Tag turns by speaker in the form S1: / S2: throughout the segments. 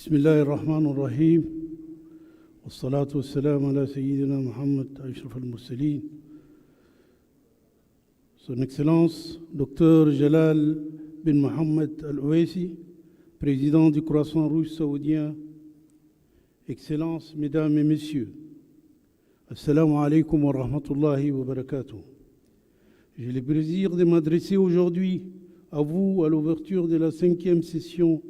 S1: بسم الله الرحمن الرحيم والصلاة والسلام على سيدنا Muhammad أشرف المرسلين. Son Excellence Dr Jalal bin Mohammed Al-Owaisi, président du Croissant Rouge saoudien, Excellences, Mesdames et Messieurs, Assalamu alaikum wa rahmatullahi wa barakatuh. J'ai le plaisir de m'adresser aujourd'hui à vous à l'ouverture de la 5e session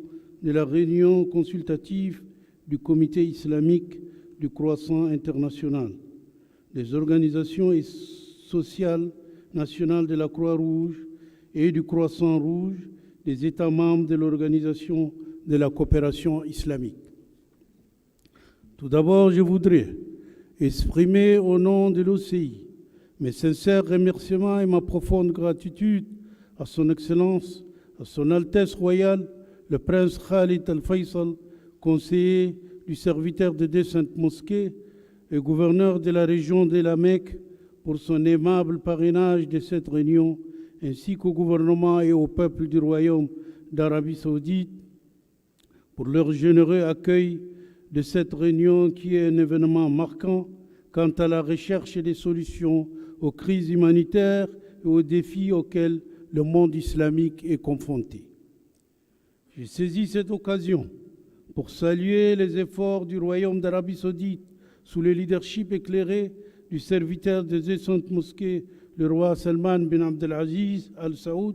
S1: de la réunion consultative du Comité islamique du Croissant international, des organisations sociales nationales de la Croix-Rouge et du Croissant Rouge, des États membres de l'Organisation de la coopération islamique. Tout d'abord, je voudrais exprimer au nom de l'OCI mes sincères remerciements et ma profonde gratitude à Son Excellence, à Son Altesse Royale, le prince Khalid Al-Faisal, conseiller du serviteur de deux saintes mosquées et gouverneur de la région de la Mecque, pour son aimable parrainage de cette réunion, ainsi qu'au gouvernement et au peuple du Royaume d'Arabie Saoudite pour leur généreux accueil de cette réunion qui est un événement marquant quant à la recherche des solutions aux crises humanitaires et aux défis auxquels le monde islamique est confronté. J'ai saisi cette occasion pour saluer les efforts du Royaume d'Arabie Saoudite sous le leadership éclairé du serviteur des deux saintes mosquées, le roi Salman bin Abdelaziz Al Saoud,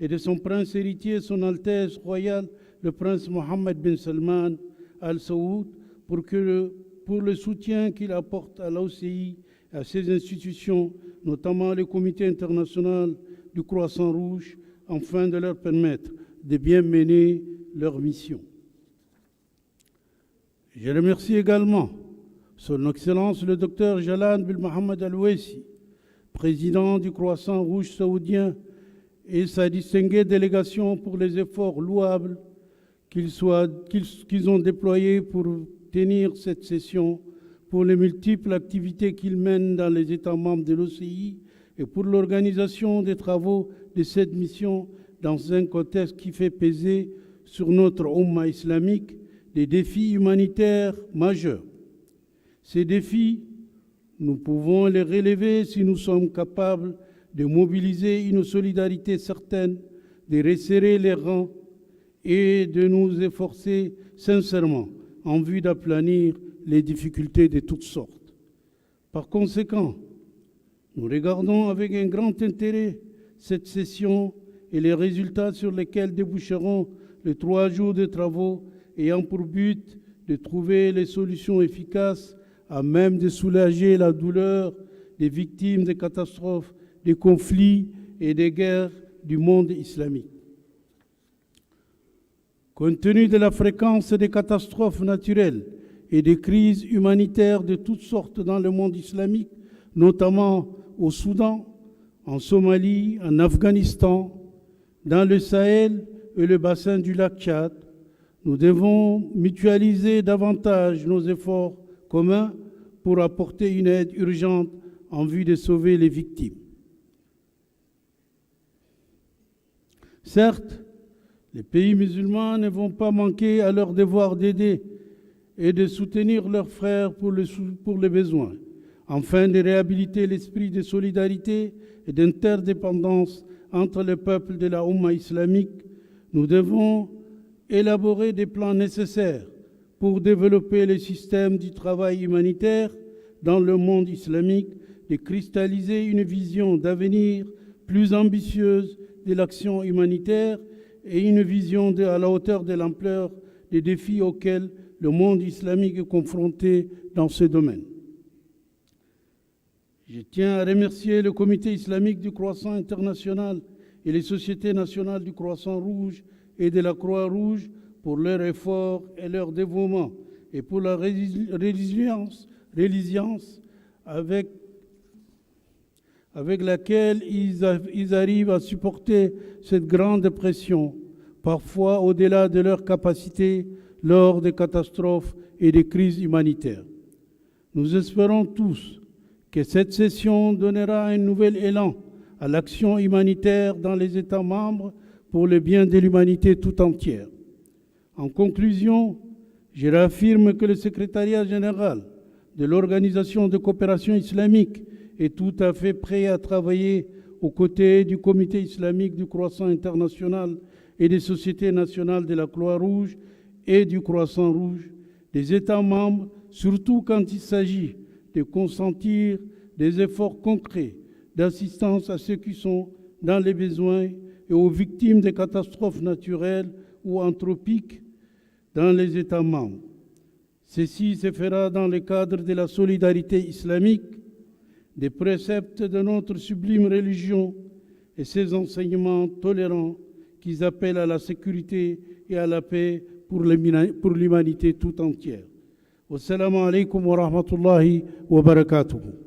S1: et de son prince héritier, son Altesse royale, le prince Mohammed bin Salman Al Saoud, pour le soutien qu'il apporte à l'OCI et à ses institutions, notamment le Comité international du Croissant Rouge, afin de leur permettre de bien mener leur mission. Je remercie également Son Excellence le Dr Jalal bin Mohammed Al-Owaisi, président du Croissant Rouge saoudien, et sa distinguée délégation pour les efforts louables qu'ils ont déployés pour tenir cette session, pour les multiples activités qu'ils mènent dans les États membres de l'OCI et pour l'organisation des travaux de cette mission dans un contexte qui fait peser sur notre Ummah islamique des défis humanitaires majeurs. Ces défis, nous pouvons les relever si nous sommes capables de mobiliser une solidarité certaine, de resserrer les rangs et de nous efforcer sincèrement en vue d'aplanir les difficultés de toutes sortes. Par conséquent, nous regardons avec un grand intérêt cette session et les résultats sur lesquels déboucheront les 3 jours de travaux ayant pour but de trouver les solutions efficaces à même de soulager la douleur des victimes des catastrophes, des conflits et des guerres du monde islamique. Compte tenu de la fréquence des catastrophes naturelles et des crises humanitaires de toutes sortes dans le monde islamique, notamment au Soudan, en Somalie, en Afghanistan, dans le Sahel et le bassin du lac Tchad, nous devons mutualiser davantage nos efforts communs pour apporter une aide urgente en vue de sauver les victimes. Certes, les pays musulmans ne vont pas manquer à leur devoir d'aider et de soutenir leurs frères pour les besoins, afin de réhabiliter l'esprit de solidarité et d'interdépendance entre les peuples de la Ummah islamique. Nous devons élaborer des plans nécessaires pour développer le système du travail humanitaire dans le monde islamique, de cristalliser une vision d'avenir plus ambitieuse de l'action humanitaire et une vision à la hauteur de l'ampleur des défis auxquels le monde islamique est confronté dans ce domaine. Je tiens à remercier le Comité islamique du Croissant international et les sociétés nationales du Croissant Rouge et de la Croix-Rouge pour leur effort et leur dévouement et pour la résilience avec laquelle ils arrivent à supporter cette grande pression, parfois au-delà de leur capacité lors des catastrophes et des crises humanitaires. Nous espérons tous que cette session donnera un nouvel élan à l'action humanitaire dans les États membres pour le bien de l'humanité tout entière. En conclusion, Je réaffirme que le secrétariat général de l'Organisation de coopération islamique est tout à fait prêt à travailler aux côtés du Comité islamique du Croissant international et des sociétés nationales de la Croix-Rouge et du Croissant Rouge, des États membres, surtout quand il s'agit de consentir des efforts concrets d'assistance à ceux qui sont dans les besoins et aux victimes des catastrophes naturelles ou anthropiques dans les États membres. Ceci se fera dans le cadre de la solidarité islamique, des préceptes de notre sublime religion et ses enseignements tolérants qui appellent à la sécurité et à la paix pour l'humanité tout entière. Wassalamu alaikum wa rahmatullahi wa barakatuh.